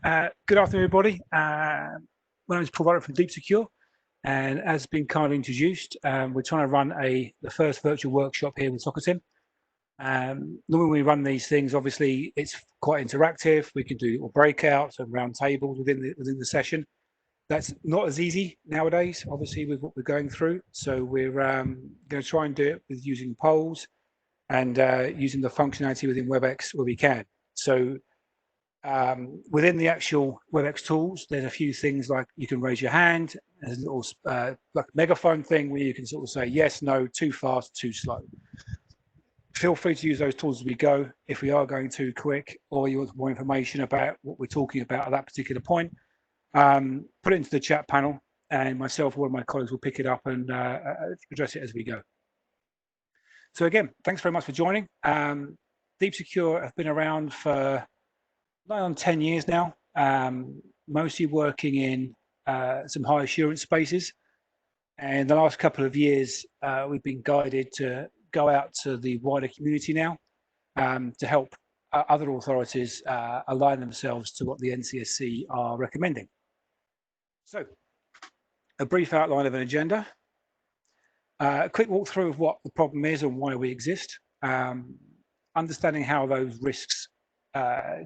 Good afternoon, everybody. My name is Paul from Decode, and as been kindly introduced, we're trying to run the first virtual workshop here with Socitm. Normally when we run these things, obviously it's quite interactive. We can do little breakouts and round tables within the session. That's not as easy nowadays, obviously, with what we're going through. So we're going to try and do it with using polls and using the functionality within WebEx where we can. So within the actual WebEx tools, there's a few things like you can raise your hand. There's a little like megaphone thing where you can sort of say yes, no, too fast, too slow. Feel free to use those tools as we go. If we are going too quick or you want more information about what we're talking about at that particular point, put it into the chat panel and myself or one of my colleagues will pick it up and address it as we go. So again, thanks very much for joining. Decode have been around for on 10 years now, mostly working in some high assurance spaces. And the last couple of years, we've been guided to go out to the wider community now to help other authorities align themselves to what the NCSC are recommending. So, a brief outline of an agenda, a quick walkthrough of what the problem is and why we exist, understanding how those risks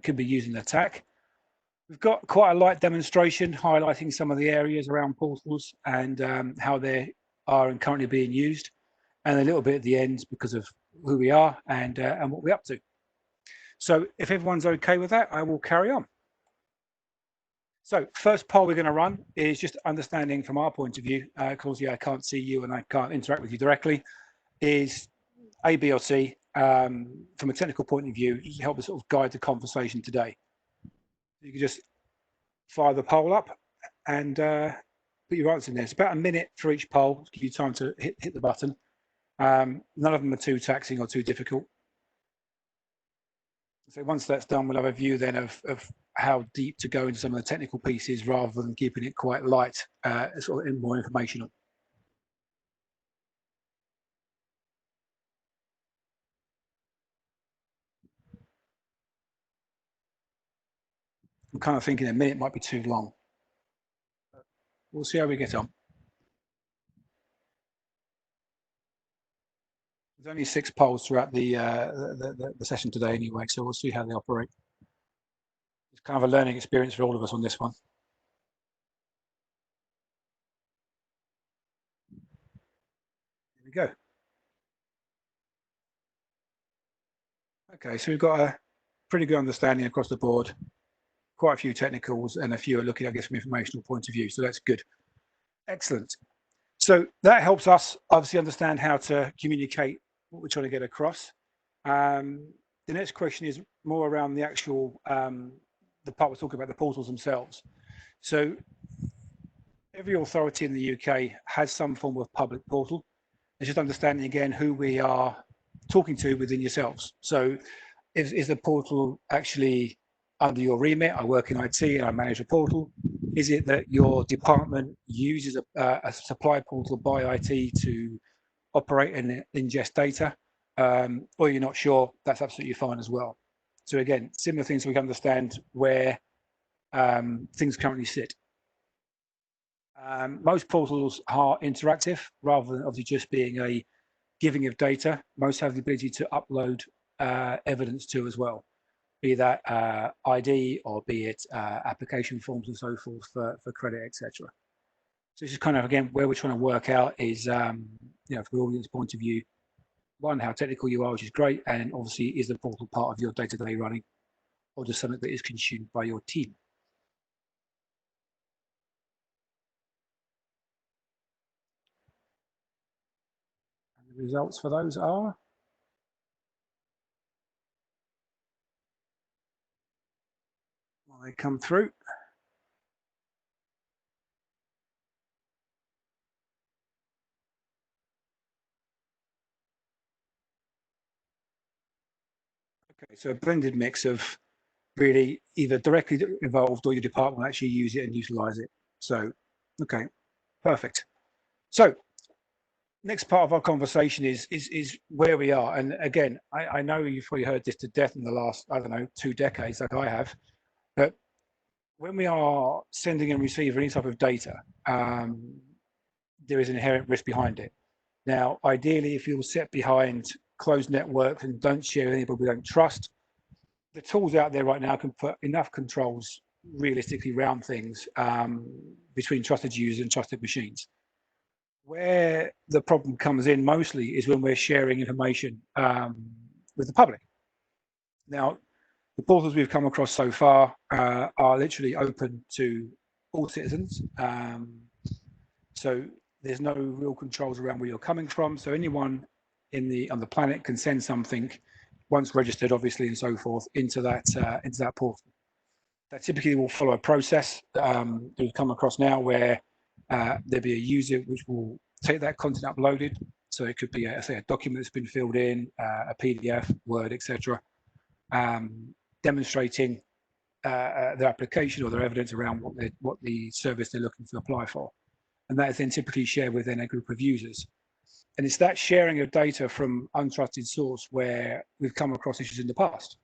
can be used in an attack. We've got quite a light demonstration highlighting some of the areas around portals and how they are and currently being used, and a little bit at the end because of who we are and what we're up to. So if everyone's okay with that, I will carry on. So first poll we're going to run is just understanding from our point of view, because I can't see you and I can't interact with you directly, is A, B or C. From a technical point of view, just help us sort of guide the conversation today. You can just fire the poll up and put your answer in there. It's about a minute for each poll to give you time to hit the button. None of them are too taxing or too difficult. So once that's done, we'll have a view then of how deep to go into some of the technical pieces rather than keeping it quite light, sort of more informational. I'm kind of thinking a minute might be too long. We'll see how we get on. There's only 6 polls throughout the session today anyway, so we'll see how they operate. It's kind of a learning experience for all of us on this one. Here we go. Okay, so we've got a pretty good understanding across the board. Quite a few technicals and a few are looking, I guess, from an informational point of view. So that's good. Excellent. So that helps us obviously understand how to communicate what we're trying to get across. The next question is more around the actual, the part we're talking about, the portals themselves. So every authority in the UK has some form of public portal. It's just understanding again who we are talking to within yourselves. So is the portal actually under your remit? I work in IT and I manage a portal. Is it that your department uses a supply portal by IT to operate and ingest data? Or you're not sure? That's absolutely fine as well. So again, similar things so we can understand where things currently sit. Most portals are interactive rather than obviously just being a giving of data. Most have the ability to upload evidence to as well, be that ID or be it application forms and so forth for credit, etc. So this is kind of, again, where we're trying to work out is, you know, from the audience point of view, one, how technical you are, which is great, and obviously is the portal part of your day-to-day running or just something that is consumed by your team. And the results for those are? Well, they come through. Okay, so a blended mix of really either directly involved or your department will actually use it and utilize it. So, okay, perfect. So, next part of our conversation is where we are. And again, I know you've probably heard this to death in the last, I don't know, 2 decades like I have, but when we are sending and receiving any type of data, there is an inherent risk behind it. Now, ideally, if you're set behind closed networks and don't share with anybody we don't trust, the tools out there right now can put enough controls realistically around things between trusted users and trusted machines. Where the problem comes in mostly is when we're sharing information with the public. Now, the portals we've come across so far are literally open to all citizens. So there's no real controls around where you're coming from. So anyone on the planet can send something, once registered, obviously, and so forth, into that portal. That typically will follow a process that we've come across now, where there'll be a user which will take that content uploaded. So it could be, say, a document that's been filled in, a PDF, Word, etc., demonstrating their application or their evidence around what the service they're looking to apply for. And that is then typically shared within a group of users. And it's that sharing of data from untrusted source where we've come across issues in the past.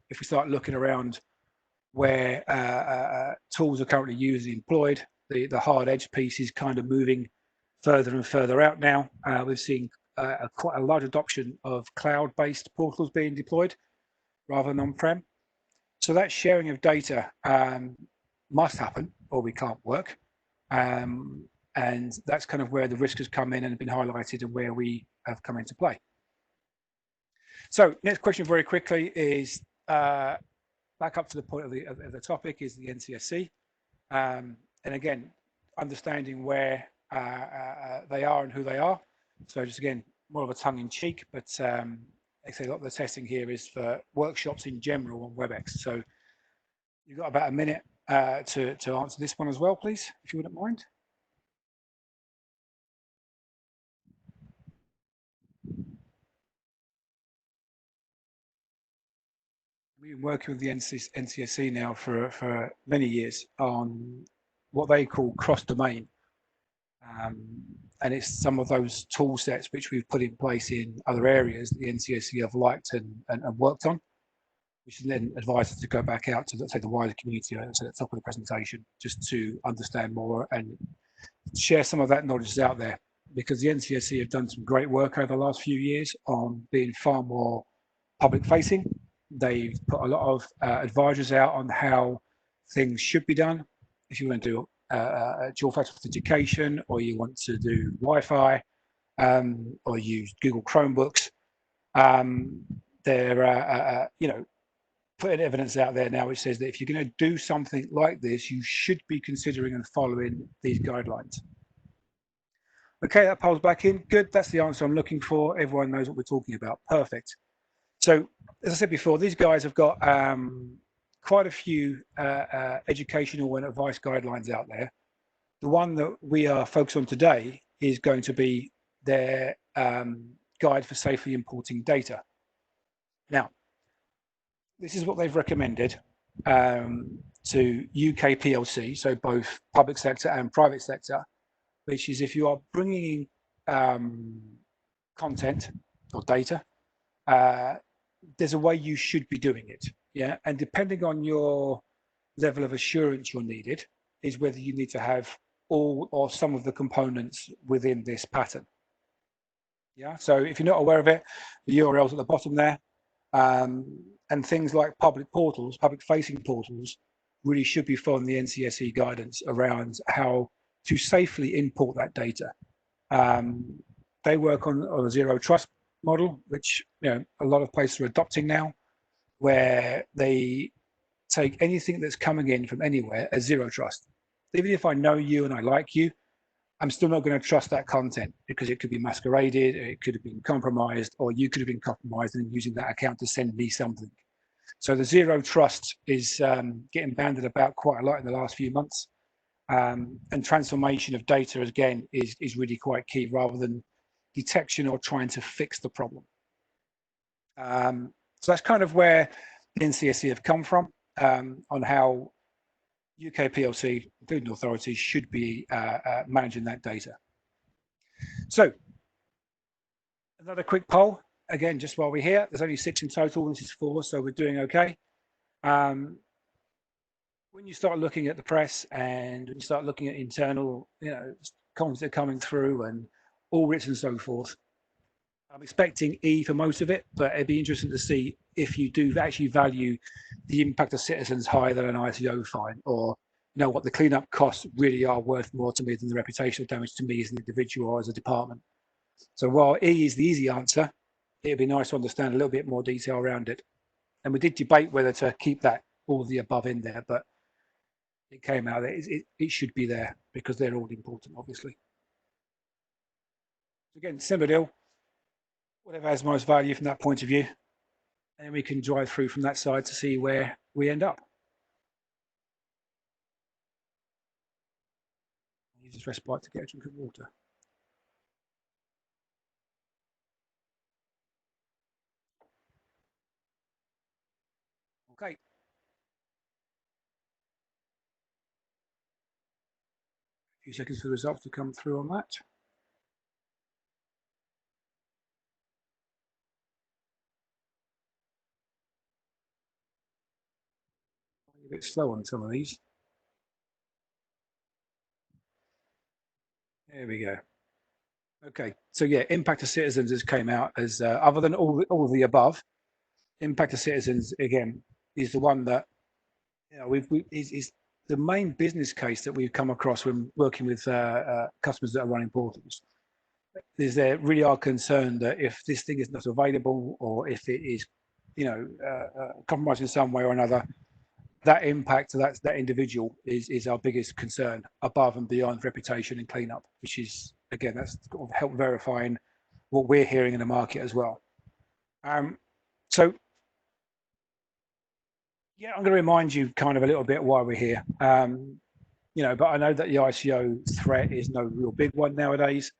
If we start looking around where tools are currently used and employed, the hard edge piece is kind of moving further and further out now. We've seen quite a large adoption of cloud-based portals being deployed rather than on-prem. So that sharing of data must happen or we can't work. And that's kind of where the risk has come in and been highlighted and where we have come into play. So next question very quickly is back up to the point of the topic is the NCSC. And again, understanding where they are and who they are. So just again, more of a tongue in cheek, but I say a lot of the testing here is for workshops in general on WebEx. So you've got about a minute to answer this one as well, please, if you wouldn't mind. We've been working with the NCSC now for many years on what they call cross-domain. And it's some of those tool sets which we've put in place in other areas that the NCSC have liked and worked on, which is then advised us to go back out to, let's say, the wider community at the top of the presentation, just to understand more and share some of that knowledge out there, because the NCSC have done some great work over the last few years on being far more public facing. They've put a lot of advisories out on how things should be done. If you want to do dual factor authentication, or you want to do Wi-Fi, or use Google Chromebooks, they're putting evidence out there now which says that if you're going to do something like this, you should be considering and following these guidelines. Okay, that polls back in. Good, that's the answer I'm looking for. Everyone knows what we're talking about. Perfect. So, as I said before, these guys have got quite a few educational and advice guidelines out there. The one that we are focused on today is going to be their guide for safely importing data. Now, this is what they've recommended to UK PLC, so both public sector and private sector, which is if you are bringing content or data, there's a way you should be doing it, yeah? And depending on your level of assurance you're needed is whether you need to have all or some of the components within this pattern. Yeah, so if you're not aware of it, the URL's at the bottom there. And things like public portals, public facing portals, really should be following the NCSC guidance around how to safely import that data. They work on a zero trust model, which a lot of places are adopting now, where they take anything that's coming in from anywhere as zero trust. Even if I know you and I like you, I'm still not going to trust that content because it could be masqueraded, it could have been compromised, or you could have been compromised and using that account to send me something. So the zero trust is getting banded about quite a lot in the last few months. And transformation of data, again, is really quite key rather than detection or trying to fix the problem. So that's kind of where the NCSC have come from on how UK PLC, including authorities, should be managing that data. So another quick poll, again, just while we're here, there's only 6 in total, this is 4, so we're doing okay. when you start looking at the press and when you start looking at internal, comments that are coming through and audits and so forth, I'm expecting E for most of it, but it'd be interesting to see if you do actually value the impact of citizens higher than an ICO fine, or what the cleanup costs really are worth more to me than the reputational damage to me as an individual or as a department. So while E is the easy answer, it'd be nice to understand a little bit more detail around it. And we did debate whether to keep that all of the above in there, but it came out that it should be there because they're all important, obviously. Again, similar deal, whatever has most value from that point of view, and we can drive through from that side to see where we end up. Use this respite to get a drink of water. Okay. A few seconds for the results to come through on that. A bit slow on some of these. There we go. Okay, so yeah, impact to citizens has came out as other than all of the above. Impact to citizens again is the one that is the main business case that we've come across when working with customers that are running portals. Is they really are concerned that if this thing is not available or if it is, compromised in some way or another, that impact to that individual is our biggest concern above and beyond reputation and cleanup, which is, again, that's sort of help verifying what we're hearing in the market as well. So yeah, I'm going to remind you kind of a little bit why we're here. But I know that the ICO threat is no real big one nowadays.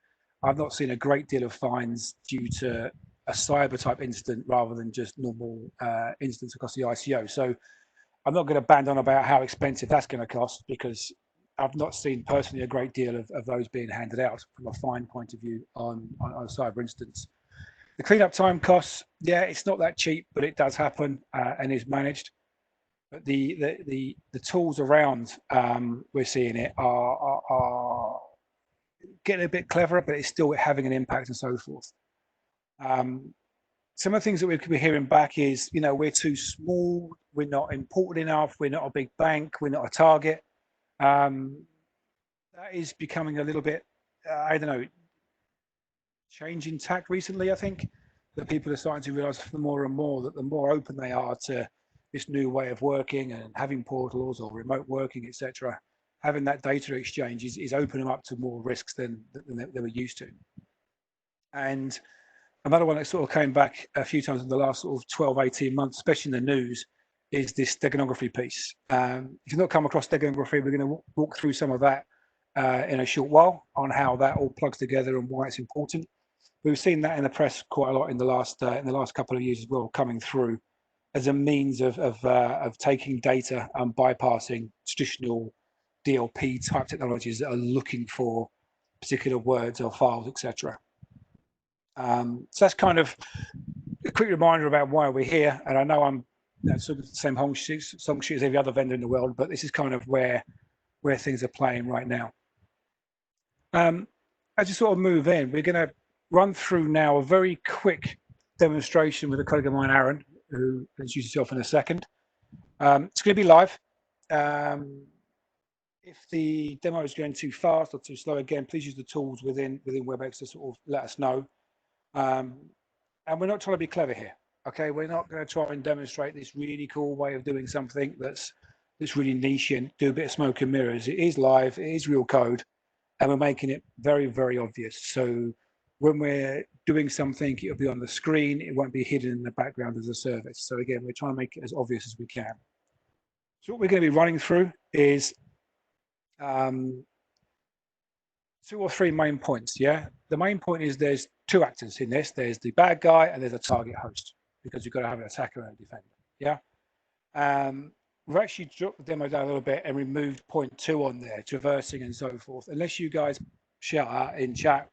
I've not seen a great deal of fines due to a cyber type incident rather than just normal incidents across the ICO. So I'm not going to band on about how expensive that's going to cost because I've not seen personally a great deal of those being handed out from a fine point of view on a cyber instance. The cleanup time costs, yeah, it's not that cheap, but it does happen and is managed. But the tools around we're seeing it are getting a bit cleverer, but it's still having an impact and so forth. Some of the things that we're hearing back is, we're too small, we're not important enough, we're not a big bank, we're not a target. That is becoming a little bit, I don't know, changing tack recently, I think, that people are starting to realize more and more that the more open they are to this new way of working and having portals or remote working, etc., having that data exchange is opening them up to more risks than they were used to. And another one that sort of came back a few times in the last sort of 12, 18 months, especially in the news, is this steganography piece. If you've not come across steganography, we're going to walk through some of that in a short while on how that all plugs together and why it's important. We've seen that in the press quite a lot in the last couple of years as well, coming through as a means of taking data and bypassing traditional DLP type technologies that are looking for particular words or files, etc. So that's kind of a quick reminder about why we're here. And I know I'm sort of the same song sheet as every other vendor in the world, but this is kind of where things are playing right now. As you sort of move in, we're going to run through now a very quick demonstration with a colleague of mine, Aaron, who will introduce himself in a second. It's going to be live. If the demo is going too fast or too slow, again, please use the tools within WebEx to sort of let us know. And we're not trying to be clever here, okay? We're not going to try and demonstrate this really cool way of doing something that's really niche and do a bit of smoke and mirrors. It is live, it is real code, and we're making it very, very obvious. So when we're doing something, it'll be on the screen, it won't be hidden in the background as a service. So again, we're trying to make it as obvious as we can. So what we're going to be running through is 2 or 3 main points, yeah? The main point is there's 2 actors in this. There's the bad guy and there's a target host, because you've got to have an attacker and a defender, yeah? We've actually dropped the demo down a little bit and removed point 2 on there, traversing and so forth. Unless you guys shout out in chat,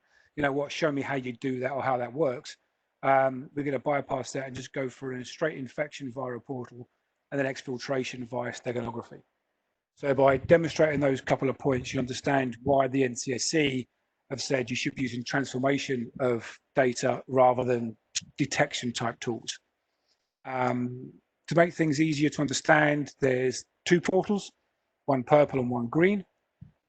show me how you do that or how that works. We're going to bypass that and just go for a straight infection via a portal and then exfiltration via steganography. So by demonstrating those couple of points, you understand why the NCSC have said you should be using transformation of data rather than detection type tools. To make things easier to understand, there's two portals, one purple and one green.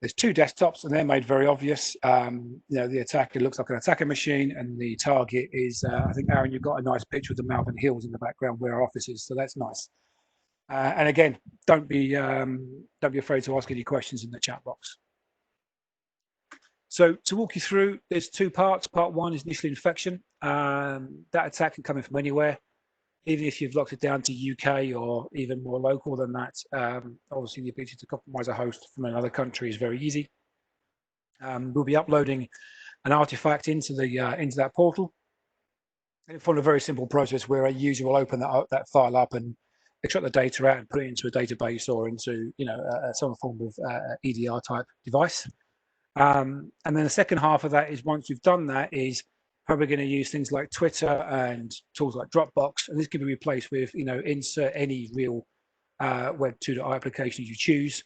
There's two desktops, and they're made very obvious. The attacker looks like an attacker machine, and the target is, I think, Aaron, you've got a nice picture of the Malvern Hills in the background where our office is, so that's nice. And again, don't be afraid to ask any questions in the chat box. So to walk you through, there's two parts. Part one is initial infection. That attack can come in from anywhere, even if you've locked it down to UK or even more local than that. Obviously, the ability to compromise a host from another country is very easy. We'll be uploading an artifact into that portal. And it follows a very simple process where a user will open that file up and extract the data out and put it into a database or into some form of EDR type device. And then the second half of that is, once you've done that, is probably going to use things like Twitter and tools like Dropbox, and this can be replaced with insert any real Web 2.0 application you choose,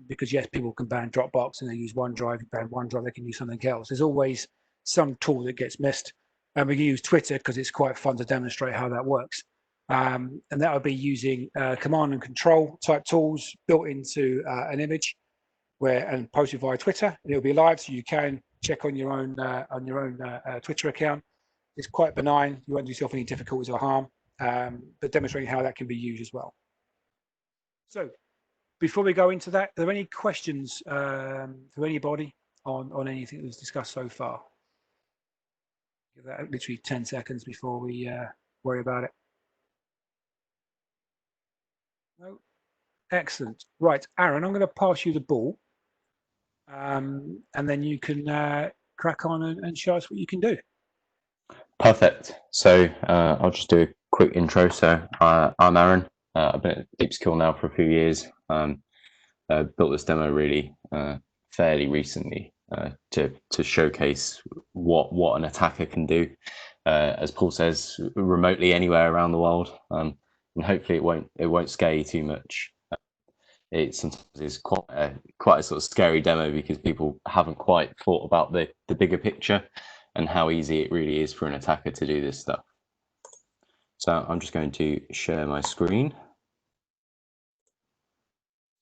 because yes, people can ban Dropbox and they use OneDrive. You ban OneDrive, they can use something else. There's always some tool that gets missed, and we use Twitter because it's quite fun to demonstrate how that works. And that would be using command and control type tools built into an image, and posted via Twitter, and it'll be live, so you can check on your own Twitter account. It's quite benign. You won't do yourself any difficulties or harm, but demonstrating how that can be used as well. So before we go into that, are there any questions for anybody on anything that was discussed so far? Give that literally 10 seconds before we worry about it. No? Excellent. Right, Aaron, I'm going to pass you the ball. And then you can crack on and show us what you can do. Perfect. So I'll just do a quick intro. So I'm Aaron. I've been at DeepSecure now for a few years. Built this demo really fairly recently to showcase what an attacker can do, as Paul says, remotely anywhere around the world. And hopefully it won't scare you too much. It sometimes is quite a sort of scary demo because people haven't quite thought about the bigger picture and how easy it really is for an attacker to do this stuff. So I'm just going to share my screen.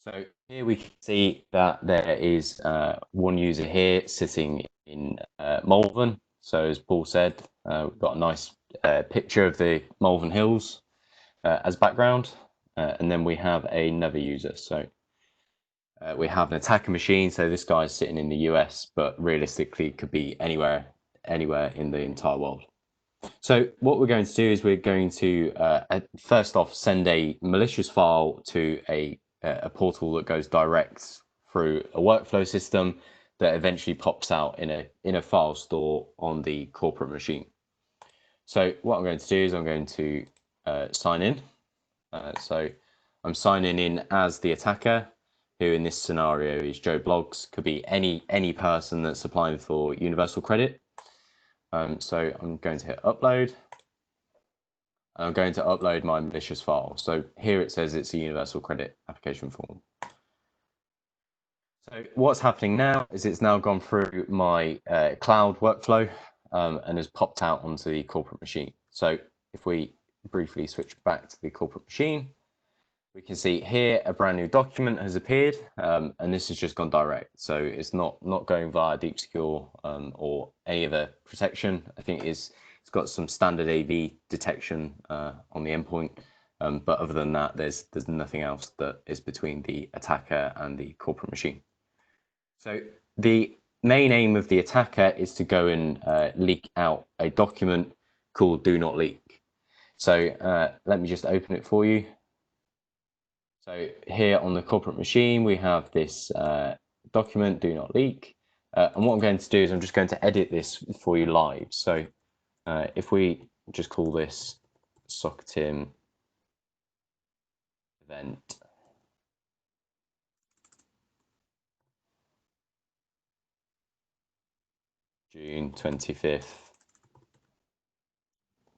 So here we can see that there is one user here sitting in Malvern. So as Paul said, we've got a nice picture of the Malvern Hills as background. And then we have another user. So we have an attacker machine. So this guy is sitting in the US, but realistically could be anywhere in the entire world. So what we're going to do is we're going to first off send a malicious file to a portal that goes direct through a workflow system that eventually pops out in a file store on the corporate machine. So what I'm going to do is I'm going to sign in. So I'm signing in as the attacker, who in this scenario is Joe Bloggs. Could be any person that's applying for universal credit. So I'm going to hit upload. I'm going to upload my malicious file. So here it says it's a universal credit application form. So what's happening now is it's now gone through my cloud workflow and has popped out onto the corporate machine. So if we briefly switch back to the corporate machine, we can see here a brand new document has appeared, and this has just gone direct. So it's not going via DeepSecure or any other protection. I think it's got some standard AV detection on the endpoint, but other than that, there's nothing else that is between the attacker and the corporate machine. So the main aim of the attacker is to go and leak out a document called Do Not Leak. So let me just open it for you. So here on the corporate machine, we have this document, Do Not Leak. And what I'm going to do is I'm just going to edit this for you live. So if we just call this Socitm event. June 25th,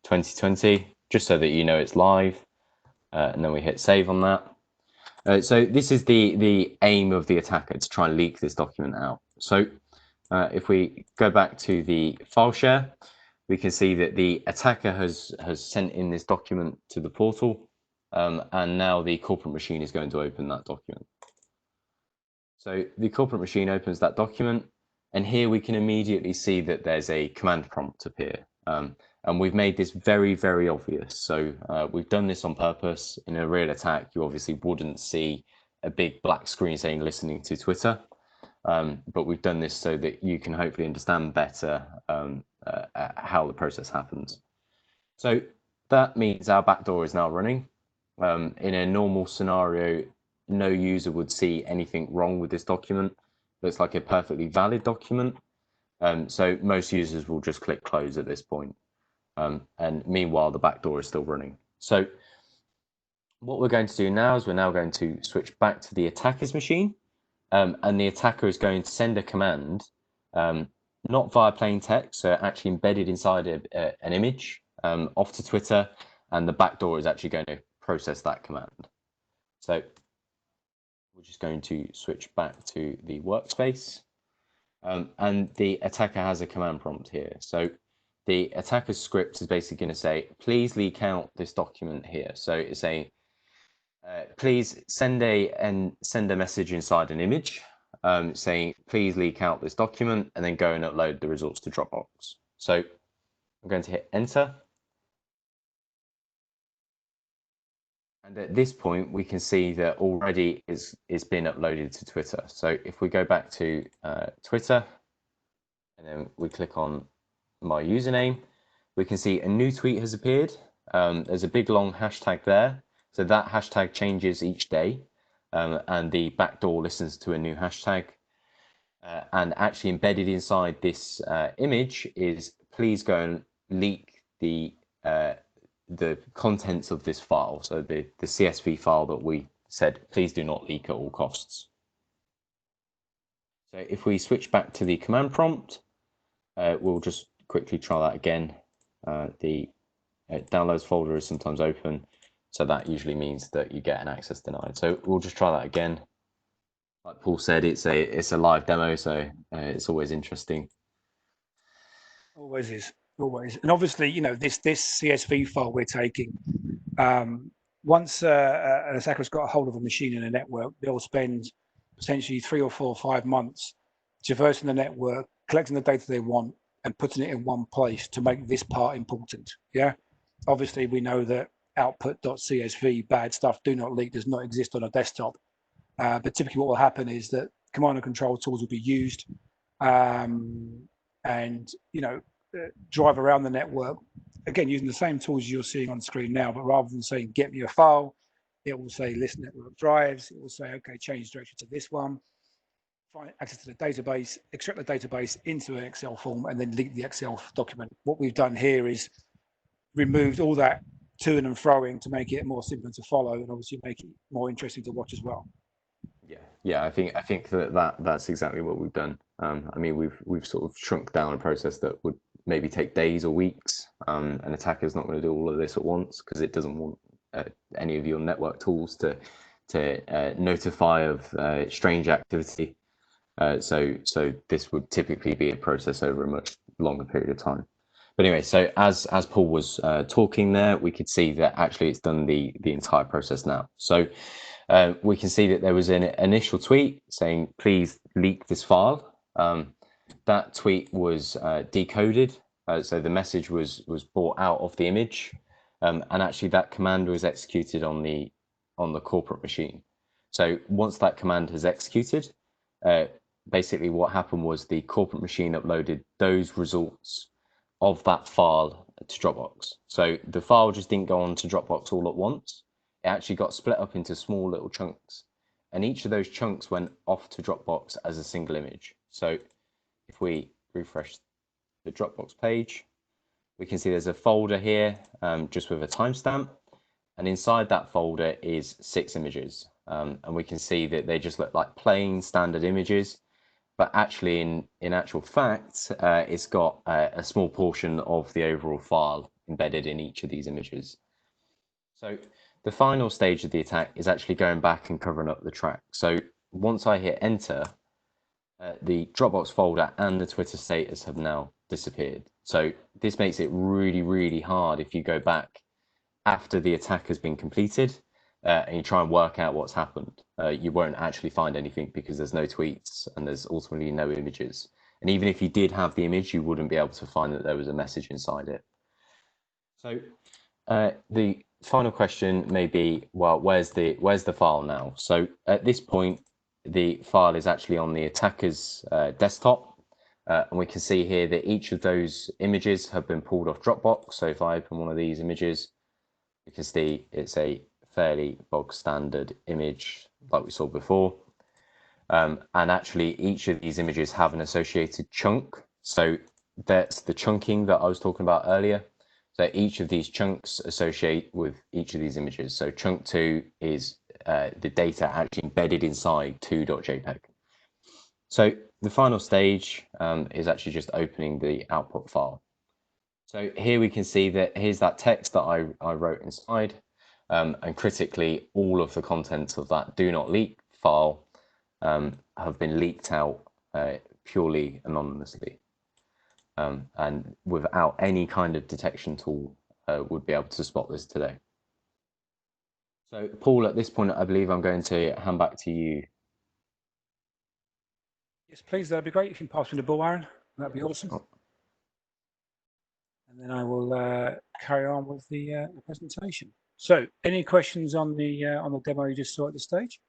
2020, just so that you know it's live. And then we hit save on that. So this is the aim of the attacker, to try and leak this document out. So if we go back to the file share, we can see that the attacker has sent in this document to the portal, and now the corporate machine is going to open that document. So the corporate machine opens that document, and here we can immediately see that there's a command prompt appear. And we've made this very, very obvious. So we've done this on purpose. In a real attack, you obviously wouldn't see a big black screen saying listening to Twitter. But we've done this so that you can hopefully understand better how the process happens. So that means our backdoor is now running. In a normal scenario, no user would see anything wrong with this document. Looks like a perfectly valid document. So most users will just click close at this point. And meanwhile, the backdoor is still running. So what we're going to do now is we're now going to switch back to the attacker's machine. And the attacker is going to send a command, not via plain text, so actually embedded inside an image, off to Twitter, and the backdoor is actually going to process that command. So we're just going to switch back to the workspace, and the attacker has a command prompt here. So the attacker's script is basically going to say, please leak out this document here. So it's saying, please send a message inside an image saying, please leak out this document, and then go and upload the results to Dropbox. So I'm going to hit enter. And at this point, we can see that already it's been uploaded to Twitter. So if we go back to Twitter, and then we click on my username, we can see a new tweet has appeared. There's a big long hashtag there. So that hashtag changes each day, and the backdoor listens to a new hashtag. And actually embedded inside this image is, please go and leak the contents of this file. So the CSV file that we said, please do not leak at all costs. So if we switch back to the command prompt, we'll just quickly try that again. The downloads folder is sometimes open, so that usually means that you get an access denied. So we'll just try that again. Like Paul said, it's a live demo, so it's always interesting. Always is, always. And obviously, you know, this CSV file we're taking, once an attacker's got a hold of a machine in a network, they'll spend potentially 3 or 4 or 5 months traversing the network, collecting the data they want, and putting it in one place to make this part important. Yeah. Obviously, we know that output.csv, bad stuff, do not leak, does not exist on a desktop. But typically what will happen is that command and control tools will be used, and, you know, drive around the network, again, using the same tools you're seeing on screen now, but rather than saying, get me a file, it will say list network drives. It will say, okay, change direction to this one, find access to the database, extract the database into an Excel form, and then leak the Excel document. What we've done here is removed all that to and froing to make it more simple to follow, and obviously make it more interesting to watch as well. Yeah, I think that's exactly what we've done. I mean, we've sort of shrunk down a process that would maybe take days or weeks. An attacker's not going to do all of this at once because it doesn't want any of your network tools to notify of strange activity. So this would typically be a process over a much longer period of time. But anyway, so as Paul was talking there, we could see that actually it's done the entire process now. So we can see that there was an initial tweet saying, please leak this file. That tweet was decoded. So the message was brought out of the image. And actually that command was executed on the corporate machine. So once that command has executed, basically what happened was the corporate machine uploaded those results of that file to Dropbox. So the file just didn't go on to Dropbox all at once. It actually got split up into small little chunks, and each of those chunks went off to Dropbox as a single image. So if we refresh the Dropbox page, we can see there's a folder here just with a timestamp, and inside that folder is 6 images. And we can see that they just look like plain standard images, but actually in actual fact, it's got a small portion of the overall file embedded in each of these images. So The final stage of the attack is actually going back and covering up the track. So once I hit enter, the Dropbox folder and the Twitter status have now disappeared. So this makes it really, really hard if you go back after the attack has been completed and you try and work out what's happened. You won't actually find anything because there's no tweets and there's ultimately no images. And even if you did have the image, you wouldn't be able to find that there was a message inside it. So the final question may be, well, where's the file now? So at this point, the file is actually on the attacker's desktop. And we can see here that each of those images have been pulled off Dropbox. So if I open one of these images, you can see it's a fairly bog standard image like we saw before. And actually each of these images have an associated chunk. So that's the chunking that I was talking about earlier. So each of these chunks associate with each of these images. So chunk 2 is the data actually embedded inside 2.jpg. So the final stage is actually just opening the output file. So here we can see that here's that text that I wrote inside, and critically, all of the contents of that do not leak file have been leaked out purely anonymously, and without any kind of detection tool would be able to spot this today. So Paul, at this point, I believe I'm going to hand back to you. Yes, please. That'd be great if you can pass me the ball, Aaron. That'd be awesome. Oh. And then I will carry on with the presentation. So, any questions on the demo you just saw at this stage?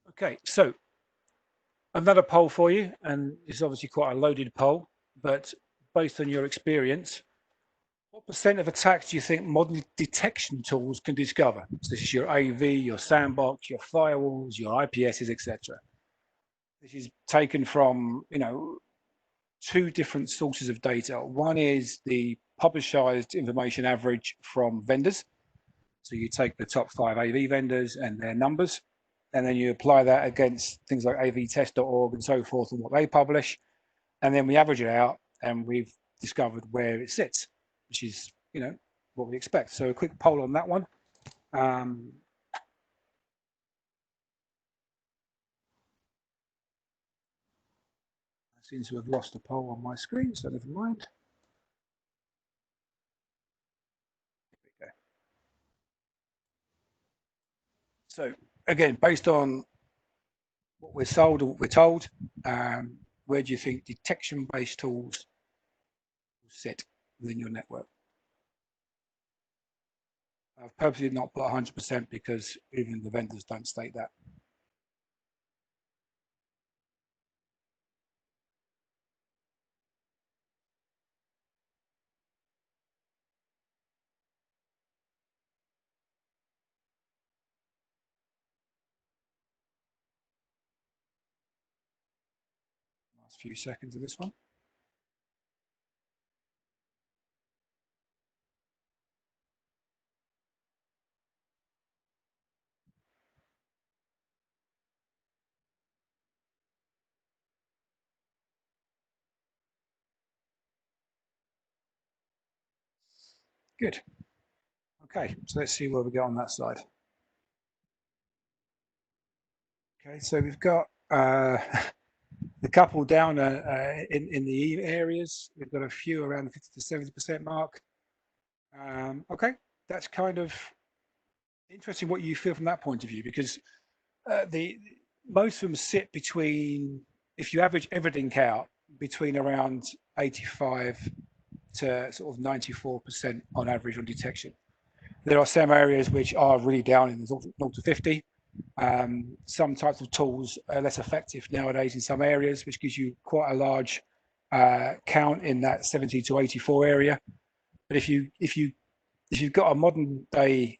Okay, so another poll for you, and it's obviously quite a loaded poll, but based on your experience, what % of attacks do you think modern detection tools can discover? So this is your AV, your sandbox, your firewalls, your IPSs, etc. This is taken from, you know, 2 different sources of data. One is the publicized information average from vendors. So you take the top 5 AV vendors and their numbers, and then you apply that against things like avtest.org and so forth and what they publish. And then we average it out and we've discovered where it sits, which is, you know, what we expect. So a quick poll on that one. I seem to have lost a poll on my screen, so never mind. So again, based on what we're sold or what we're told, where do you think detection-based tools will sit within your network? I've purposely not put 100% because even the vendors don't state that. Last few seconds of this one. Good. Okay, so let's see where we go on that side. Okay, so we've got the couple down in the E areas. We've got a few around the 50 to 70% mark. Okay, that's kind of interesting what you feel from that point of view, because most of them sit between, if you average everything out, between around 85 to sort of 94% on average on detection. There are some areas which are really down in the 0 to 50. Some types of tools are less effective nowadays in some areas, which gives you quite a large count in that 70 to 84 area. But if you've got a modern day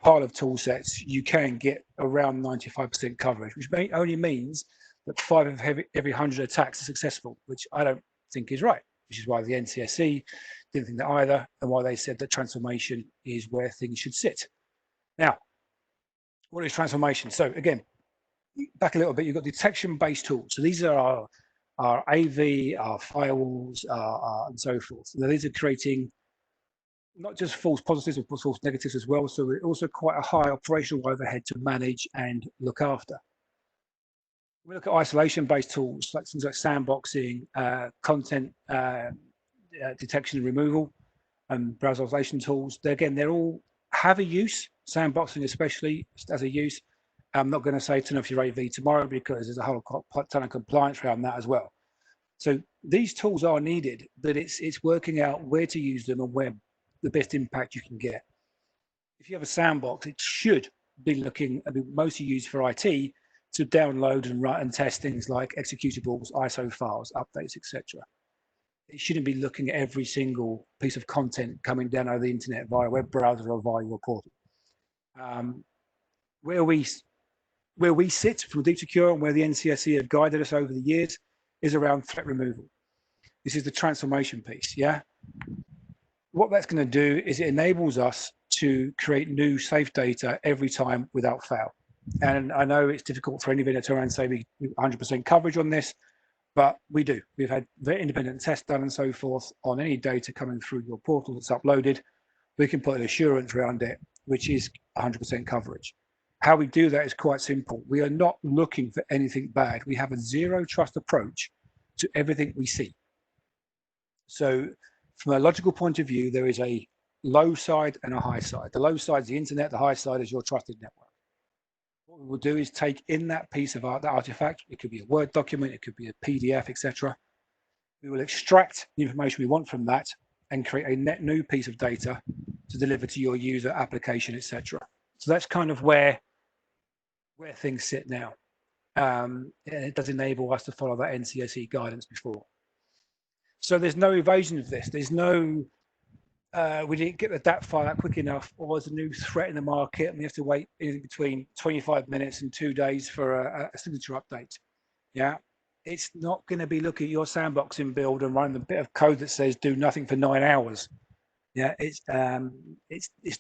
pile of tool sets, you can get around 95% coverage, which only means that 5 of every 100 attacks are successful, which I don't think is right, which is why the NCSC didn't think that either, and why they said that transformation is where things should sit. Now, what is transformation? So again, back a little bit, you've got detection-based tools. So these are our AV, our firewalls, and so forth. Now, these are creating not just false positives, but false negatives as well. So it's also quite a high operational overhead to manage and look after. We look at isolation-based tools, like things like sandboxing, content detection and removal, and browser isolation tools. They're all have a use. Sandboxing especially as a use. I'm not going to say turn off your AV tomorrow because there's a whole ton of compliance around that as well. So these tools are needed, but it's working out where to use them and where the best impact you can get. If you have a sandbox, it should be mostly used for IT to download and write and test things like executables, ISO files, updates, etc. It shouldn't be looking at every single piece of content coming down over the internet via a web browser or via your portal. Where we sit from Deep Secure and where the NCSE have guided us over the years is around threat removal. This is the transformation piece, yeah? What that's going to do is it enables us to create new safe data every time without fail. And I know it's difficult for any vendor to around say we 100% coverage on this, but we do. We've had very independent tests done and so forth on any data coming through your portal that's uploaded. We can put an assurance around it, which is 100% coverage. How we do that is quite simple. We are not looking for anything bad. We have a zero trust approach to everything we see. So from a logical point of view, there is a low side and a high side. The low side is the internet, the high side is your trusted network. What we will do is take in that piece of that artifact, it could be a Word document, it could be a PDF, etc. We will extract the information we want from that and create a net new piece of data to deliver to your user application, etc. So that's kind of where things sit now. And it does enable us to follow that NCSE guidance before. So there's no evasion of this. There's no, we didn't get the DAT file out quick enough, or there's a new threat in the market and we have to wait in between 25 minutes and 2 days for a signature update. Yeah, it's not going to be looking at your sandboxing build and running a bit of code that says do nothing for 9 hours. Yeah, it's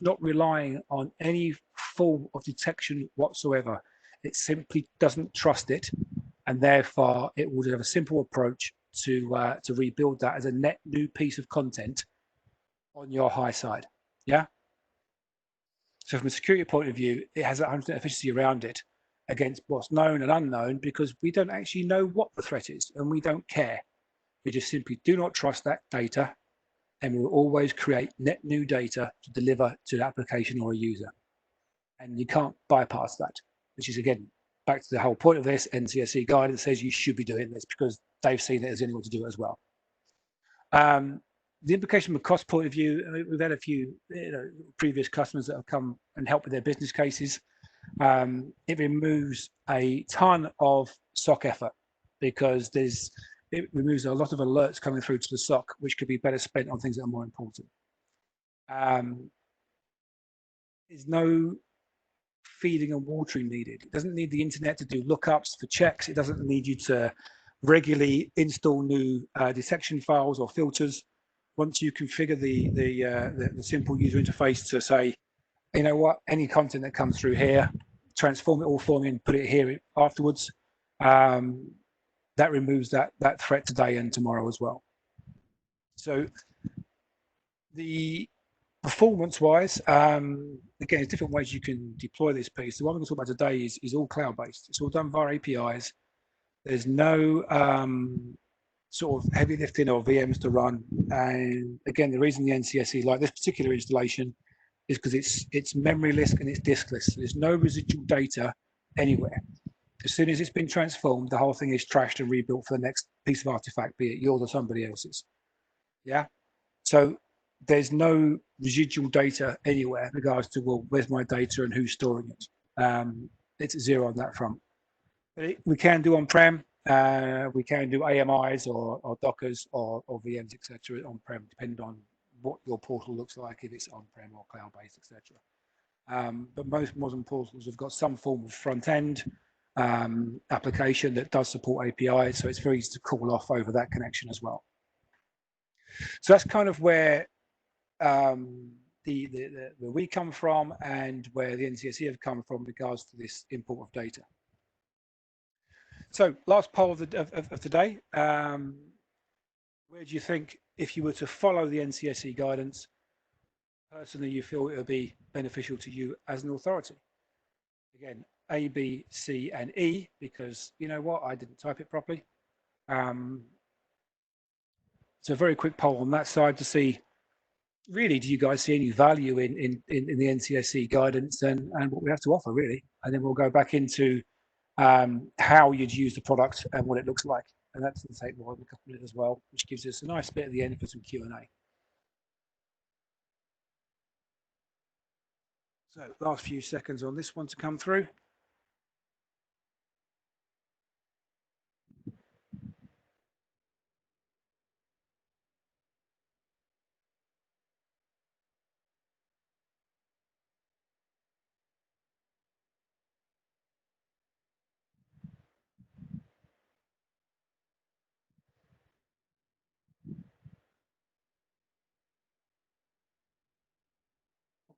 not relying on any form of detection whatsoever. It simply doesn't trust it, and therefore it will have a simple approach to rebuild that as a net new piece of content on your high side. Yeah. So from a security point of view, it has that 100% efficiency around it against what's known and unknown, because we don't actually know what the threat is and we don't care. We just simply do not trust that data, and we will always create net new data to deliver to the application or a user. And you can't bypass that, which is, again, back to the whole point of this. NCSE guidance says you should be doing this because they've seen it as anyone to do it as well. The implication from a cost point of view, we've had a few previous customers that have come and helped with their business cases. It removes a ton of SOC effort because it removes a lot of alerts coming through to the SOC, which could be better spent on things that are more important. There's no feeding and watering needed. It doesn't need the internet to do lookups for checks. It doesn't need you to regularly install new detection files or filters. Once you configure the simple user interface to say, you know what, any content that comes through here, transform it all for me and put it here afterwards, that removes that threat today and tomorrow as well. So the performance-wise, again, there's different ways you can deploy this piece. The one we're going to talk about today is all cloud-based. It's all done via APIs. There's no sort of heavy lifting or VMs to run. And again, the reason the NCSE like this particular installation is because it's memoryless and it's diskless. There's no residual data anywhere. As soon as it's been transformed, the whole thing is trashed and rebuilt for the next piece of artifact, be it yours or somebody else's. Yeah. So there's no residual data anywhere in regards to, well, where's my data and who's storing it? It's zero on that front. But we can do on-prem. We can do AMIs or Dockers or VMs, etc. on-prem, depending on what your portal looks like, if it's on-prem or cloud-based, etc. But most modern portals have got some form of front-end application that does support APIs, so it's very easy to call off over that connection as well. So that's kind of where we come from and where the NCSE have come from in regards to this import of data. So last poll of today. Where do you think, if you were to follow the NCSE guidance, personally, you feel it would be beneficial to you as an authority? Again, A, B, C, and E, because you know what, I didn't type it properly. So a very quick poll on that side to see, really, do you guys see any value in the NCSE guidance and what we have to offer, really? And then we'll go back into how you'd use the product and what it looks like. And that's going to take more than a couple of minutes as well, which gives us a nice bit at the end for some Q&A. So last few seconds on this one to come through.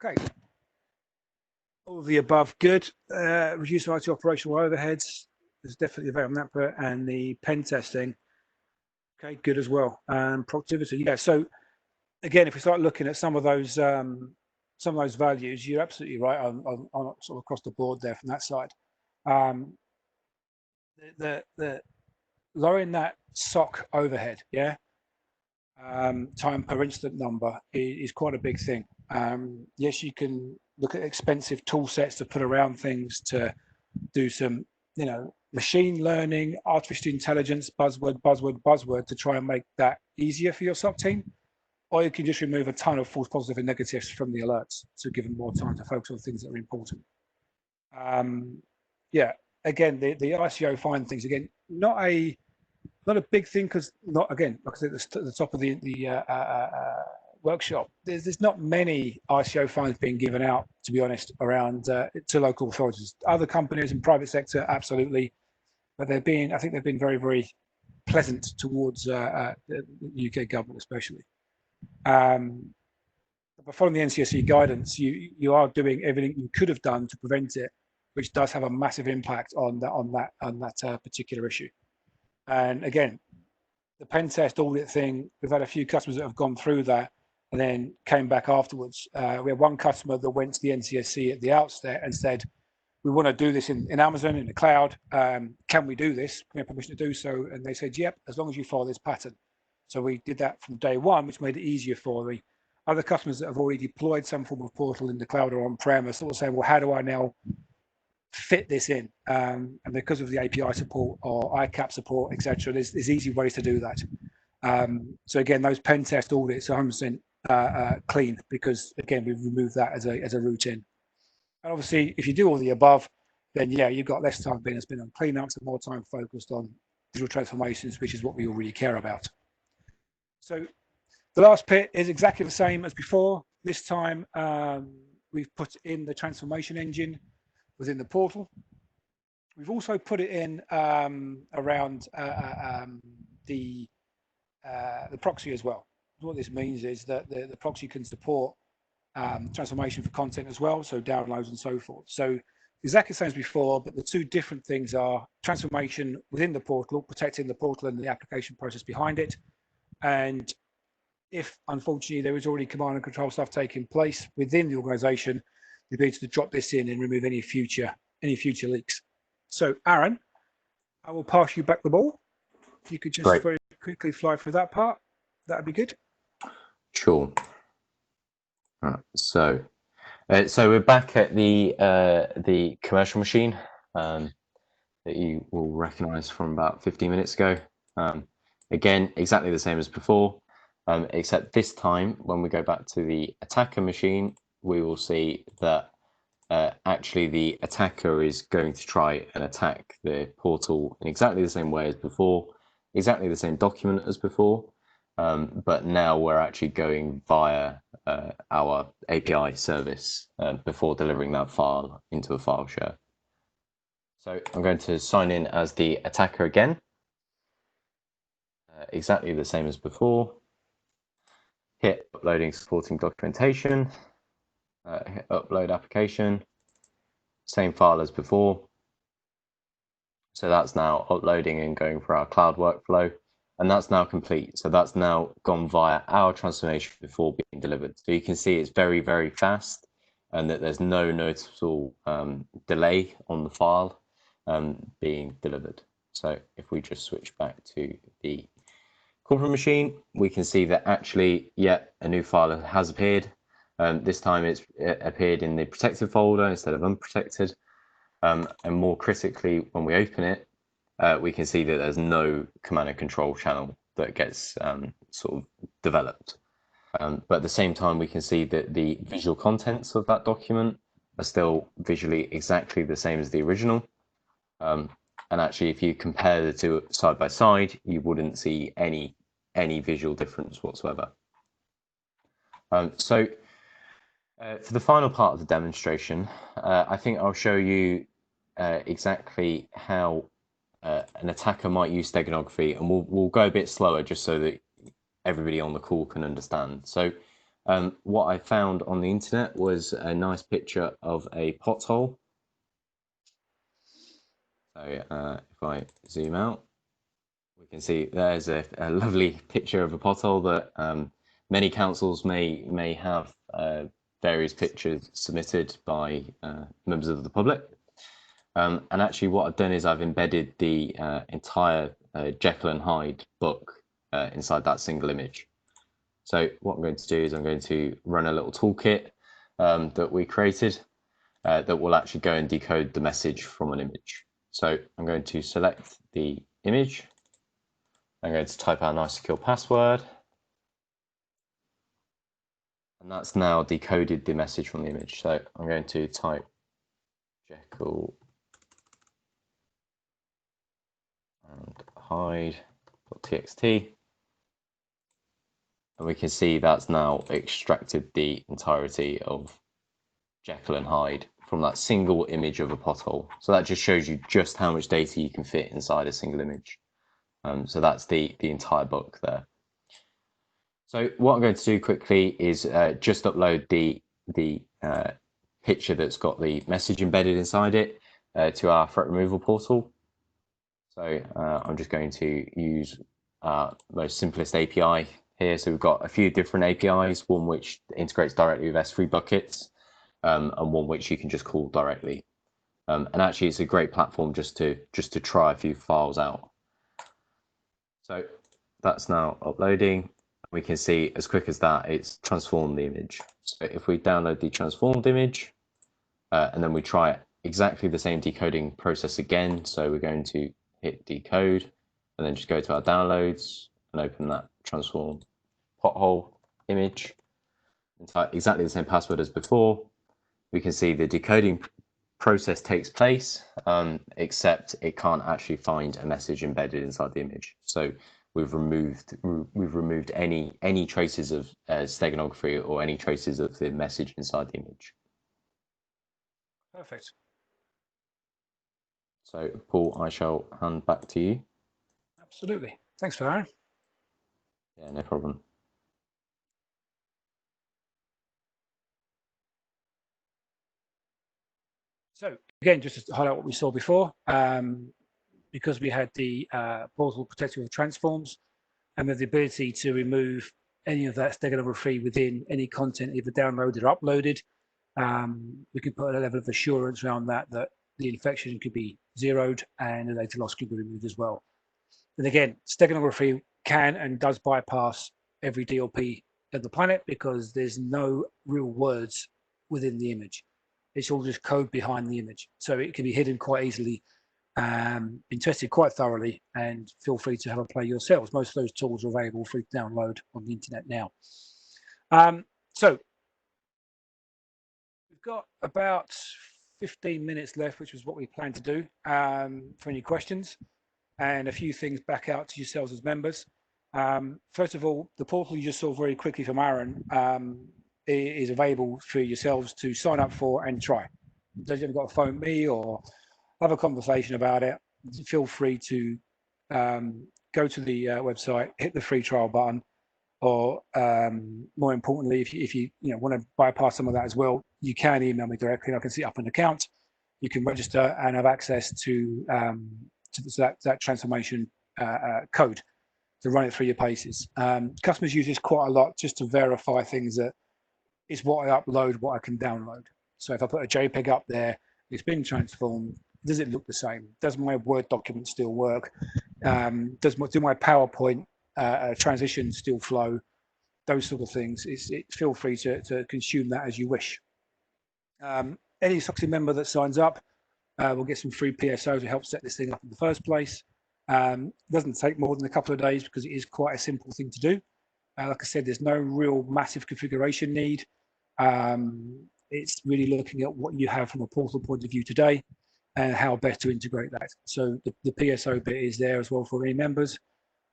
Okay. All of the above, good. Reduce IT operational overheads. There's definitely a value on that bit. And the pen testing, okay, good as well. And productivity, yeah. So again, if we start looking at some of those values, you're absolutely right on sort of across the board there from that side. The lowering that SOC overhead, yeah, time per incident number is quite a big thing. Yes, you can look at expensive tool sets to put around things to do some, you know, machine learning, artificial intelligence, buzzword to try and make that easier for your SOC team. Or you can just remove a ton of false positives and negatives from the alerts to give them more time to focus on things that are important. Yeah, again, the ICO find things, again, not a big thing, because not, again, like I said at the top of the workshop, there's not many ICO fines being given out, to be honest, around to local authorities. Other companies and private sector, absolutely, but I think they've been very, very pleasant towards the UK government, especially. But following the NCSE guidance, you are doing everything you could have done to prevent it, which does have a massive impact on that particular issue. And again, the pen test audit thing, we've had a few customers that have gone through that and then came back afterwards. We had one customer that went to the NCSE at the outset and said, we want to do this in Amazon, in the cloud. Can we do this? Can we have permission to do so? And they said, yep, as long as you follow this pattern. So we did that from day one, which made it easier for the other customers that have already deployed some form of portal in the cloud or on-prem. Are sort of saying, well, how do I now fit this in? And because of the API support or ICAP support, etc., there's easy ways to do that. So again, those pen test audits are 100% clean, because again, we've removed that as a routine. And obviously, if you do all the above, then yeah, you've got less time being spent on cleanups and more time focused on digital transformations, which is what we all really care about. So the last bit is exactly the same as before. This time, we've put in the transformation engine within the portal. We've also put it in around the proxy as well. What this means is that the proxy can support transformation for content as well, so downloads and so forth. So exactly the same as before, but the two different things are transformation within the portal, protecting the portal and the application process behind it. And if, unfortunately, there is already command and control stuff taking place within the organization, the ability to drop this in and remove any future leaks. So, Aaron, I will pass you back the ball. If you could just very quickly fly through that part, that would be good. Sure. Right, so we're back at the commercial machine that you will recognise from about 15 minutes ago. Again, exactly the same as before, except this time when we go back to the attacker machine, we will see that actually the attacker is going to try and attack the portal in exactly the same way as before, exactly the same document as before. But now we're actually going via our API service before delivering that file into a file share. So I'm going to sign in as the attacker again. Exactly the same as before. Hit uploading supporting documentation. Hit upload application. Same file as before. So that's now uploading and going for our cloud workflow, and that's now complete. So that's now gone via our transformation before being delivered. So you can see it's very, very fast, and that there's no noticeable delay on the file being delivered. So if we just switch back to the corporate machine, we can see that actually, yeah, a new file has appeared. This time it's appeared in the protected folder instead of unprotected. And more critically, when we open it, we can see that there's no command and control channel that gets sort of developed. But at the same time, we can see that the visual contents of that document are still visually exactly the same as the original. And actually, if you compare the two side by side, you wouldn't see any visual difference whatsoever. So for the final part of the demonstration, I think I'll show you exactly how an attacker might use steganography, and we'll go a bit slower just so that everybody on the call can understand. So what I found on the internet was a nice picture of a pothole. So if I zoom out, we can see there's a lovely picture of a pothole that many councils may have various pictures submitted by members of the public. And actually what I've done is I've embedded the entire Jekyll and Hyde book inside that single image. So what I'm going to do is I'm going to run a little toolkit that we created that will actually go and decode the message from an image. So I'm going to select the image. I'm going to type out a nice secure password. And that's now decoded the message from the image. So I'm going to type Jekyll and Hyde.txt. And we can see that's now extracted the entirety of Jekyll and Hyde from that single image of a pothole. So that just shows you just how much data you can fit inside a single image. So that's the entire book there. So what I'm going to do quickly is just upload the picture that's got the message embedded inside it to our threat removal portal. So I'm just going to use most simplest API here. So we've got a few different APIs, one which integrates directly with S3 buckets, and one which you can just call directly. And actually, it's a great platform just to try a few files out. So that's now uploading. We can see as quick as that, it's transformed the image. So if we download the transformed image, and then we try exactly the same decoding process again. So we're going to hit decode, and then just go to our downloads and open that transformed pothole image and type exactly the same password as before. We can see the decoding process takes place, except it can't actually find a message embedded inside the image. So we've removed any traces of steganography or any traces of the message inside the image. Perfect. So Paul, I shall hand back to you. Absolutely. Thanks for that. Yeah, no problem. So again, just to highlight what we saw before, because we had the portal protected with transforms and with the ability to remove any of that steganography within any content either downloaded or uploaded, we can put a level of assurance around that the infection could be zeroed and the data loss could be removed as well. And again, steganography can and does bypass every DLP of the planet because there's no real words within the image. It's all just code behind the image. So it can be hidden quite easily, been tested quite thoroughly, and feel free to have a play yourselves. Most of those tools are available free to download on the internet now. So we've got about 15 minutes left, which is what we plan to do for any questions and a few things back out to yourselves as members. First of all, the portal you just saw very quickly from Aaron is available for yourselves to sign up for and try. If you've got to phone me or have a conversation about it, feel free to go to the website, hit the free trial button, or more importantly, if you want to bypass some of that as well, you can email me directly and I can set up an account. You can register and have access to that transformation code to run it through your paces. Customers use this quite a lot just to verify things that it's what I upload, what I can download. So if I put a JPEG up there, it's been transformed. Does it look the same? Does my Word document still work? Do my PowerPoint transitions still flow? Those sort of things. Feel free to consume that as you wish. Any Socitm member that signs up will get some free PSO to help set this thing up in the first place. Doesn't take more than a couple of days because it is quite a simple thing to do. Like I said, there's no real massive configuration need. It's really looking at what you have from a portal point of view today and how best to integrate that. So the PSO bit is there as well for any members.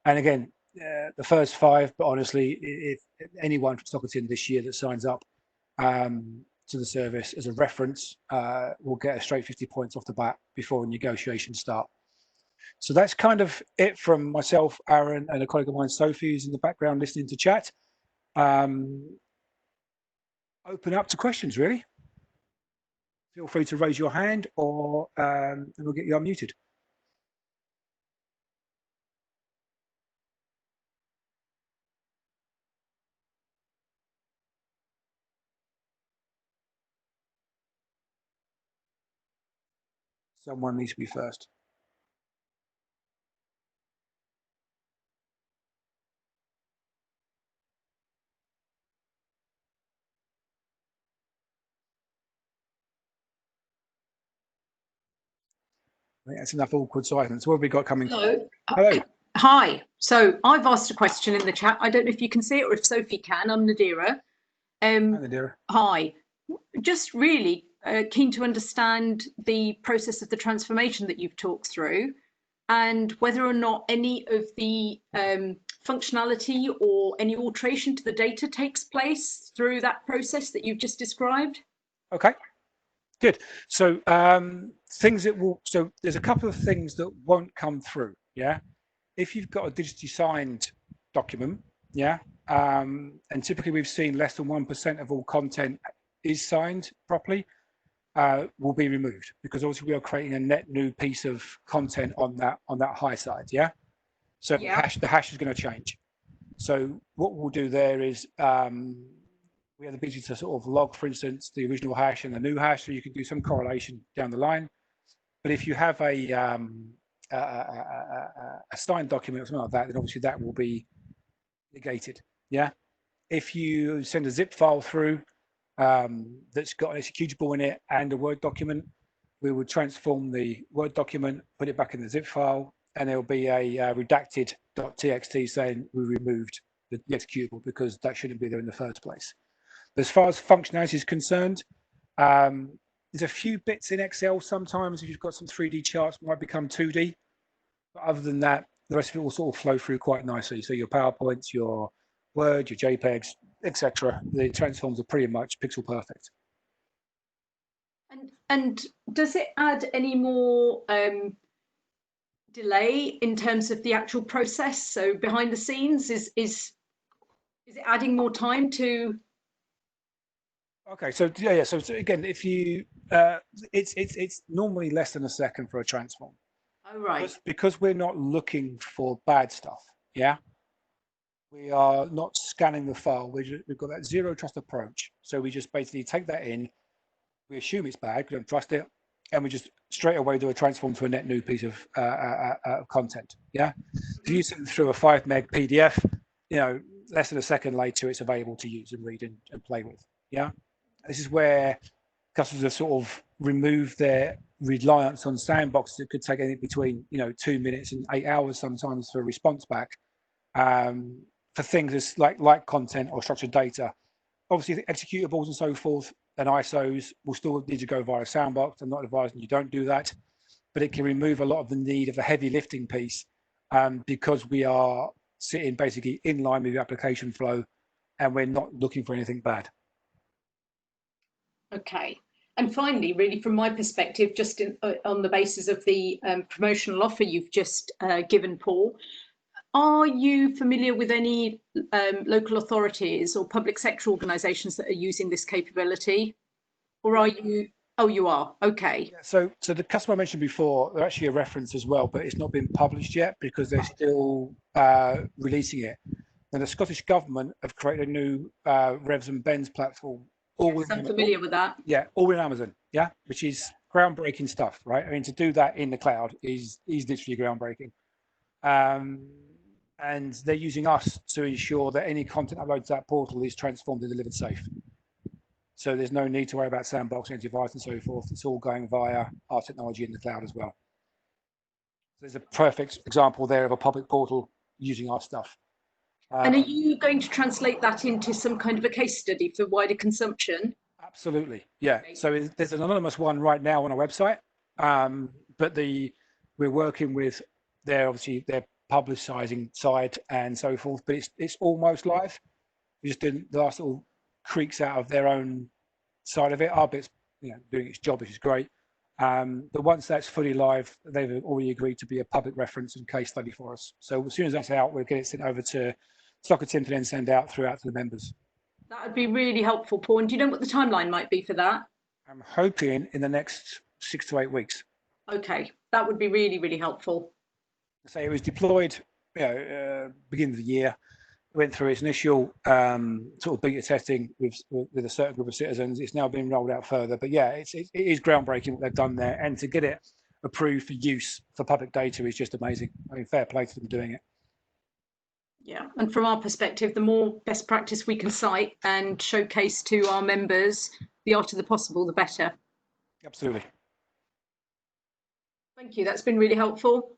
And again, the first 5, but honestly, if anyone from Socitm this year that signs up to the service as a reference will get a straight 50 points off the bat before negotiations start. So that's kind of it from myself, Aaron, and a colleague of mine, Sophie, who's in the background listening to chat. Open up to questions, really. Feel free to raise your hand or we'll get you unmuted. Someone needs to be first. I think that's enough awkward silence. What have we got coming? Hello. Hello. Hi. So I've asked a question in the chat. I don't know if you can see it or if Sophie can. I'm Nadira. Hi, Nadira. Hi. Just really keen to understand the process of the transformation that you've talked through and whether or not any of the functionality or any alteration to the data takes place through that process that you've just described. Okay. Good. So things that will, so there's a couple of things that won't come through. Yeah. If you've got a digitally signed document, yeah, and typically we've seen less than 1% of all content is signed properly, will be removed because obviously we are creating a net new piece of content on that high side. Yeah. So Yeah. the hash is going to change. So what we'll do there is we have the ability to sort of log, for instance, the original hash and the new hash, so you can do some correlation down the line. But if you have a signed document or something like that, then obviously that will be negated. Yeah. If you send a zip file through that's got an executable in it and a Word document, we would transform the Word document, put it back in the zip file, and there'll be a redacted.txt saying we removed the executable because that shouldn't be there in the first place. As far as functionality is concerned, there's a few bits in Excel sometimes if you've got some 3D charts might become 2D. But other than that, the rest of it will sort of flow through quite nicely. So your PowerPoints, your Word, your JPEGs, etc. The transforms are pretty much pixel perfect. And does it add any more delay in terms of the actual process? So behind the scenes, is it adding more time to? Okay, so yeah. So again, if you, it's normally less than a second for a transform. Oh, right. Because we're not looking for bad stuff. Yeah. We are not scanning the file. We've got that zero trust approach. So we just basically take that in. We assume it's bad. We don't trust it, and we just straight away do a transform to a net new piece of content. Yeah. If you send through a 5 meg PDF, you know, less than a second later, it's available to use and read and play with. Yeah. This is where customers have sort of removed their reliance on sandboxes that could take anything between 2 minutes and 8 hours sometimes for a response back for things as like content or structured data. Obviously, the executables and so forth and ISOs will still need to go via sandbox. I'm not advising you don't do that, but it can remove a lot of the need of the heavy lifting piece because we are sitting basically in line with the application flow and we're not looking for anything bad. Okay. And finally, really from my perspective, just on the basis of the promotional offer you've just given, Paul, are you familiar with any local authorities or public sector organisations that are using this capability? Or are you Oh, you are. Okay. Yeah, so the customer I mentioned before, they're actually a reference as well, but it's not been published yet because they're still releasing it. And the Scottish government have created a new Revs and Bends platform. Yes, I'm familiar with that. Yeah, all in Amazon. Yeah, which is groundbreaking stuff, right? I mean, to do that in the cloud is literally groundbreaking. And they're using us to ensure that any content uploaded to that portal is transformed and delivered safe. So there's no need to worry about sandboxing, antivirus, and so forth. It's all going via our technology in the cloud as well. There's a perfect example there of a public portal using our stuff. And are you going to translate that into some kind of a case study for wider consumption? Absolutely, yeah. Okay. So there's an anonymous one right now on our website, but we're working with their publicising side and so forth. But it's almost live. We're just doing the last little creaks out of their own side of it. Our bit's doing its job, which is great. But once that's fully live, they've already agreed to be a public reference and case study for us. So as soon as that's out, we'll get it sent over to Socitm to then send out throughout to the members. That would be really helpful, Paul. And do you know what the timeline might be for that? I'm hoping in the next 6 to 8 weeks. Okay, that would be really, really helpful. So it was deployed, beginning of the year. Went through its initial sort of beta testing with a certain group of citizens. It's now been rolled out further. But yeah, it is groundbreaking what they've done there. And to get it approved for use for public data is just amazing. I mean, fair play to them doing it. Yeah, and from our perspective, the more best practice we can cite and showcase to our members, the art of the possible, the better. Absolutely. Thank you. That's been really helpful.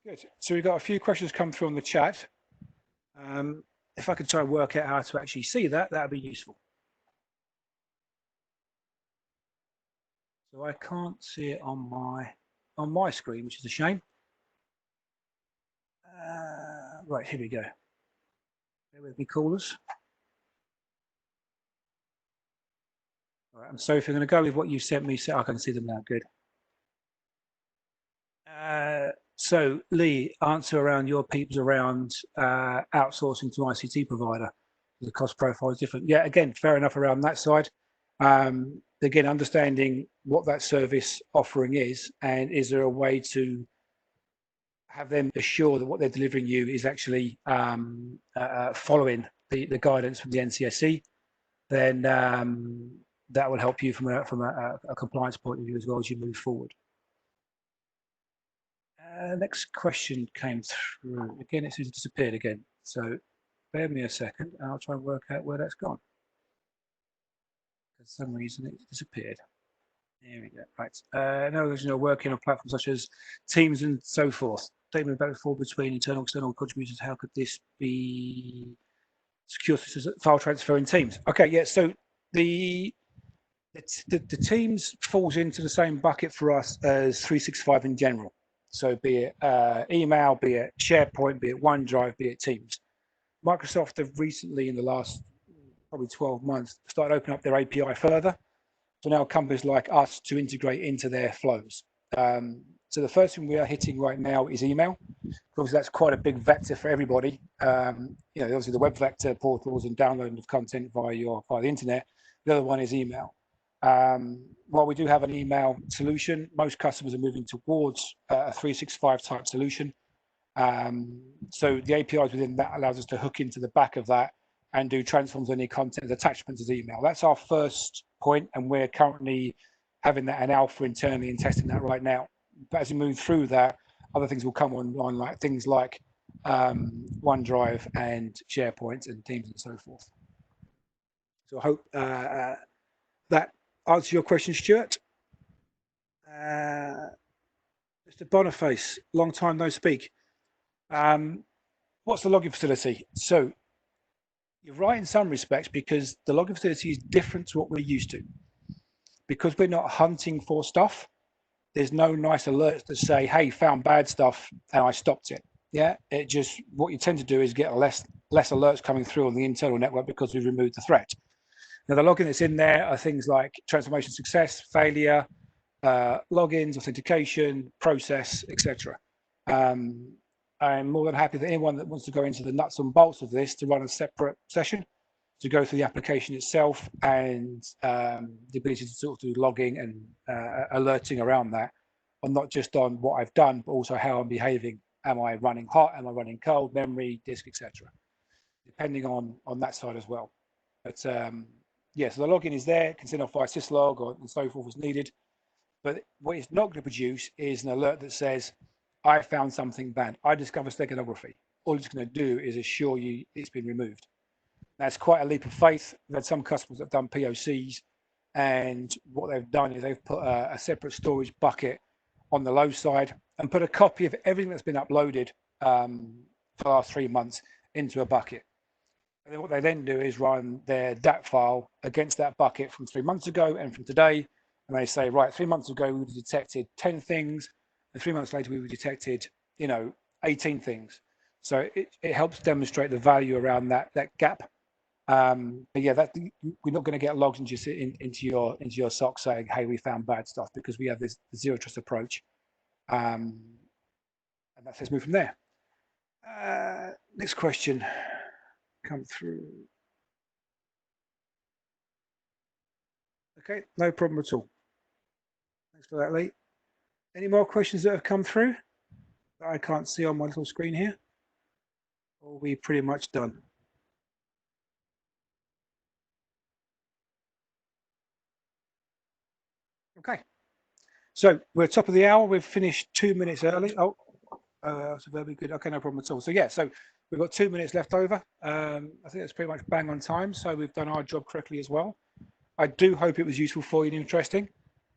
Good. So we've got a few questions come through on the chat. If I could try and work out how to actually see that, that would be useful. So I can't see it on my screen, which is a shame. Right, here we go. Bear with me, callers. All right, so if you're going to go with what you sent me, so I can see them now. Good. So Lee, answer around your peeps around outsourcing to ICT provider. The cost profile is different. Yeah, again, fair enough around that side. Again, understanding what that service offering is, and is there a way to have them assure that what they're delivering you is actually following the guidance from the NCSC, then that will help you from a compliance point of view as well as you move forward. Next question came through. Again, it's disappeared again. So bear me a second and I'll try and work out where that's gone. For some reason it disappeared. There we go. Right. Now, working on platforms such as Teams and so forth. Statement back and forth between internal and external contributors. How could this be secure file transfer in Teams? Okay, yeah. So the Teams falls into the same bucket for us as 365 in general. So be it email, be it SharePoint, be it OneDrive, be it Teams. Microsoft have recently, in the last probably 12 months, started opening up their API further. So now companies like us to integrate into their flows. So the first thing we are hitting right now is email. Obviously, that's quite a big vector for everybody. Obviously the web vector portals and downloading of content via the internet. The other one is email. While we do have an email solution, most customers are moving towards a 365 type solution. So the APIs within that allows us to hook into the back of that and do transforms of any content as attachments as email. That's our first point, and we're currently having that in alpha internally and testing that right now. But as we move through that, other things will come on like things like OneDrive and SharePoint and Teams and so forth. So I hope that answers your question, Stuart. Mr. Boniface, long time no speak. What's the login facility? So you're right in some respects, because the login facility is different to what we're used to. Because we're not hunting for stuff, there's no nice alerts that say, hey, found bad stuff and I stopped it. Yeah, it just, what you tend to do is get less alerts coming through on the internal network because we've removed the threat. Now the login that's in there are things like transformation success, failure, logins, authentication, process, etc. I'm more than happy that anyone that wants to go into the nuts and bolts of this to run a separate session, to go through the application itself and the ability to sort of do logging and alerting around that, on not just on what I've done, but also how I'm behaving. Am I running hot? Am I running cold? Memory, disk, etc. Depending on that side as well. But yeah, so the login is there, can send off via syslog or and so forth as needed. But what it's not going to produce is an alert that says, I found something bad. I discovered steganography. All it's going to do is assure you it's been removed. That's quite a leap of faith. We've had some customers that have done POCs, and what they've done is they've put a separate storage bucket on the low side and put a copy of everything that's been uploaded for the last 3 months into a bucket. And then what they then do is run their DAT file against that bucket from 3 months ago and from today. And they say, right, 3 months ago, we detected 10 things. And 3 months later, we detected, 18 things. So it helps demonstrate the value around that gap. But yeah, we're not going to get logs into your SOC saying, hey, we found bad stuff, because we have this zero trust approach. And that's let's move from there. Next question come through. Okay, no problem at all. Thanks for that, Lee. Any more questions that have come through that I can't see on my little screen here? Or are we pretty much done? Okay, so we're top of the hour. We've finished 2 minutes early. Oh, so very good. Okay, no problem at all. So yeah, so we've got 2 minutes left over. I think that's pretty much bang on time. So we've done our job correctly as well. I do hope it was useful for you and interesting.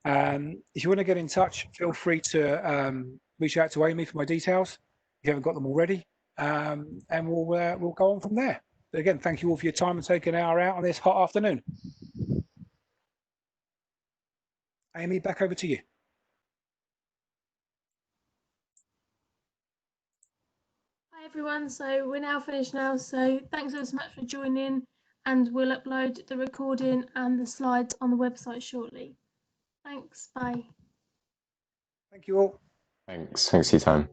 If you want to get in touch, feel free to reach out to Amy for my details if you haven't got them already, and we'll go on from there. But again, thank you all for your time and taking an hour out on this hot afternoon. Amy, back over to you. Hi everyone, so we're now finished now, so thanks ever so much for joining, and we'll upload the recording and the slides on the website shortly. Thanks, bye. Thank you all. Thanks for your time.